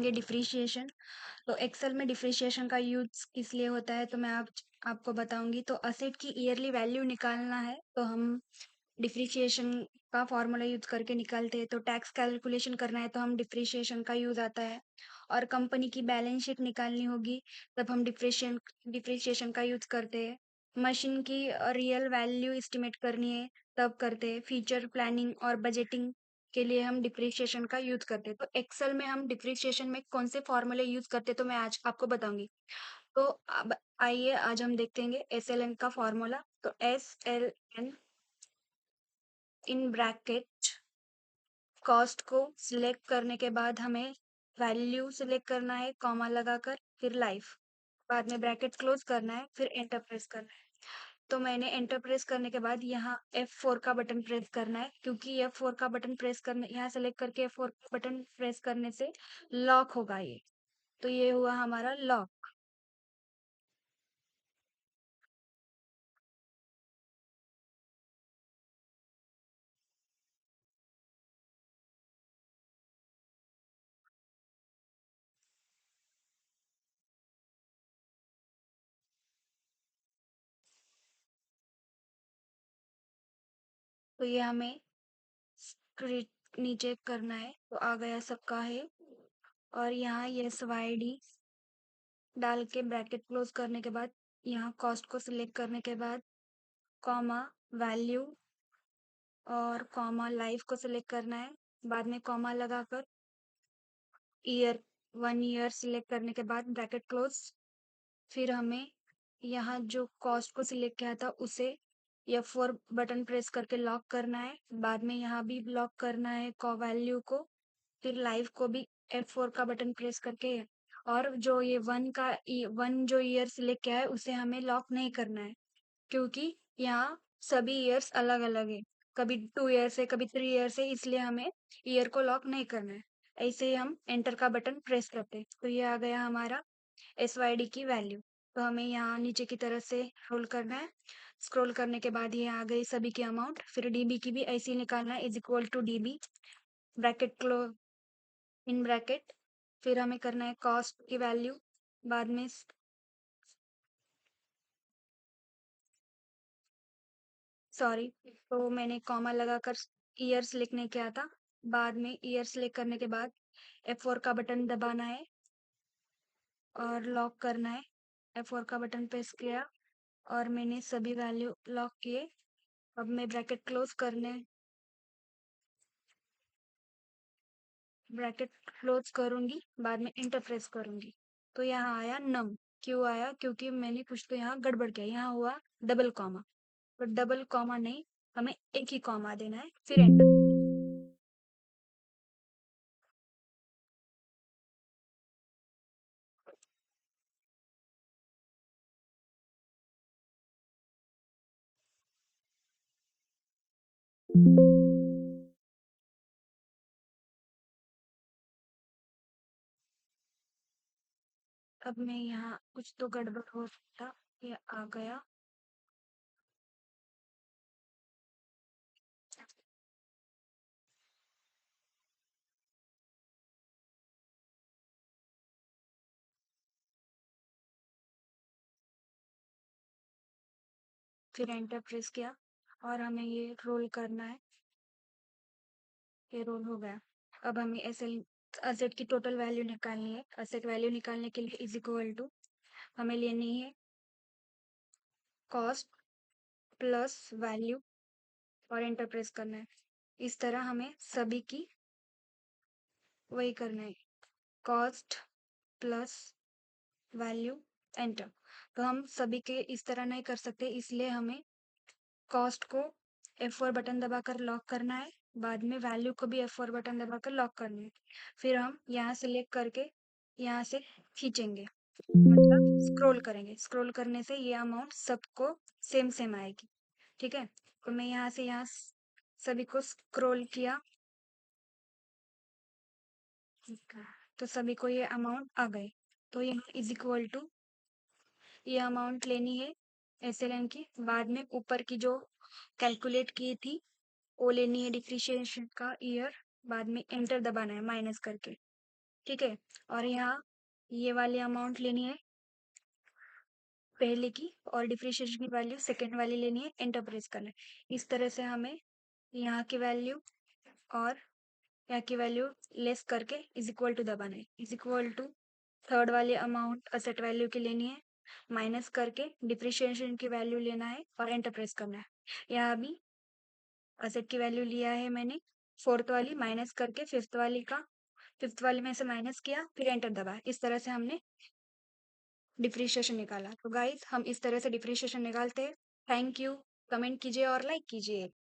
Depreciation. तो Excel में depreciation का यूज किस लिए होता है तो मैं आपको बताऊंगी। तो असेट की ईयरली वैल्यू निकालना है तो हम डिप्रिशिएशन का फॉर्मूला यूज करके निकालते हैं। तो टैक्स कैलकुलेशन करना है तो हम डिप्रिशिएशन का यूज आता है। और कंपनी की बैलेंस शीट निकालनी होगी तब हम डिप्रिशिएशन का यूज करते हैं। मशीन की रियल वैल्यू एस्टिमेट करनी है तब करते हैं। फ्यूचर प्लानिंग और बजटिंग के लिए हम डिप्रिशिएशन का यूज करते हैं। तो एक्सेल में हम डिप्रिशिएशन में कौन से फॉर्मूले यूज करते हैं तो मैं आज आपको बताऊंगी। तो अब आइए आज हम देखेंगे SLN का फॉर्मूला। तो SLN इन ब्रैकेट कॉस्ट को सिलेक्ट करने के बाद हमें वैल्यू सिलेक्ट करना है कॉमा लगाकर, फिर लाइफ, बाद में ब्रैकेट क्लोज करना है, फिर एंटर प्रेस करना है। तो मैंने एंटर प्रेस करने के बाद यहाँ F4 का बटन प्रेस करना है क्योंकि F4 का बटन प्रेस करने यहाँ सेलेक्ट करके F4 का बटन प्रेस करने से लॉक होगा ये। तो ये हुआ हमारा लॉक। तो ये हमें नीचे करना है तो आ गया सबका है। और यहाँ SYD डाल के ब्रैकेट क्लोज करने के बाद यहाँ कॉस्ट को सिलेक्ट करने के बाद कॉमा वैल्यू और कॉमा लाइफ को सिलेक्ट करना है, बाद में कॉमा लगाकर ईयर 1 ईयर सिलेक्ट करने के बाद ब्रैकेट क्लोज। फिर हमें यहाँ जो कॉस्ट को सिलेक्ट किया था उसे F4 बटन प्रेस करके लॉक करना है, बाद में यहाँ भी लॉक करना है वैल्यू को, फिर लाइव को भी F4 का बटन प्रेस करके। और जो ये वन जो ईयर सिलेक्ट किया है उसे हमें लॉक नहीं करना है क्योंकि यहाँ सभी ईयर्स अलग अलग है, कभी 2 ईयर है कभी 3 ईयर है, इसलिए हमें ईयर को लॉक नहीं करना है। ऐसे ही हम एंटर का बटन प्रेस करते हैं तो ये आ गया हमारा SYD की वैल्यू। तो हमें यहाँ नीचे की तरफ से स्क्रॉल करना है। स्क्रॉल करने के बाद ये आ गई सभी की अमाउंट। फिर DB की भी ऐसे ही निकालना है, is equal to DB bracket close in bracket. फिर हमें करना है कॉस्ट की वैल्यू, बाद में सॉरी, तो मैंने कॉमा लगाकर ईयर सिलेक्ट नहीं किया था। बाद में ईयर सिलेक्ट करने के बाद F4 का बटन दबाना है और लॉक करना है। F4 का बटन प्रेस किया और मैंने सभी वैल्यू लॉक किए। अब मैं ब्रैकेट क्लोज करूंगी, बाद में इंटर प्रेस करूंगी। तो यहाँ आया नम। क्यों आया? क्योंकि मैंने कुछ तो यहाँ गड़बड़ किया, यहाँ हुआ डबल कॉमा। तो डबल कॉमा नहीं, हमें एक ही कॉमा देना है, फिर एंटर। अब मैं यहाँ कुछ तो गड़बड़ हो सकता, ये आ गया। फिर एंटर प्रेस किया और हमें ये रोल करना है। ये रोल हो गया। अब हमें एसेट की टोटल वैल्यू निकालनी है। एसेट वैल्यू निकालने के लिए इज इक्वल टू हमें लेनी है कॉस्ट प्लस वैल्यू और एंटर प्रेस करना है। इस तरह हमें सभी की वही करना है, कॉस्ट प्लस वैल्यू एंटर। तो हम सभी के इस तरह नहीं कर सकते, इसलिए हमें कॉस्ट को F4 बटन दबाकर लॉक करना है, बाद में वैल्यू को भी F4 बटन दबाकर लॉक करना है। फिर हम यहाँ सेलेक्ट करके यहाँ से खींचेंगे, मतलब स्क्रॉल करेंगे। स्क्रॉल करने से ये अमाउंट सबको सेम सेम आएगी। ठीक है, तो मैं यहाँ से यहाँ सभी को स्क्रॉल किया तो सभी को ये अमाउंट आ गए। तो यहाँ इज इक्वल टू ये अमाउंट लेनी है SLN की, बाद में ऊपर की जो कैलकुलेट की थी वो लेनी है डिप्रिशिएशन का ईयर, बाद में एंटर दबाना है माइनस करके। ठीक है। और यहाँ ये वाली अमाउंट लेनी है पहले की, और डिप्रिशिएशन की वैल्यू सेकेंड वाली लेनी है, एंटर प्रेस करना है। इस तरह से हमें यहाँ की वैल्यू और यहाँ की वैल्यू लेस करके इज इक्वल टू दबाना है। इज इक्वल टू थर्ड वाली अमाउंट असेट वैल्यू की लेनी है, माइनस करके डिप्रिशिएशन की वैल्यू लेना है और एंटर प्रेस करना है। यहाँ अभी असेट की वैल्यू लिया है मैंने फोर्थ वाली, माइनस करके फिफ्थ वाली में से माइनस किया, फिर एंटर दबाया। इस तरह से हमने डिप्रिशिएशन निकाला। तो गाइस हम इस तरह से डिप्रिशिएशन निकालते हैं। Thank you. कमेंट कीजिए और लाइक कीजिए।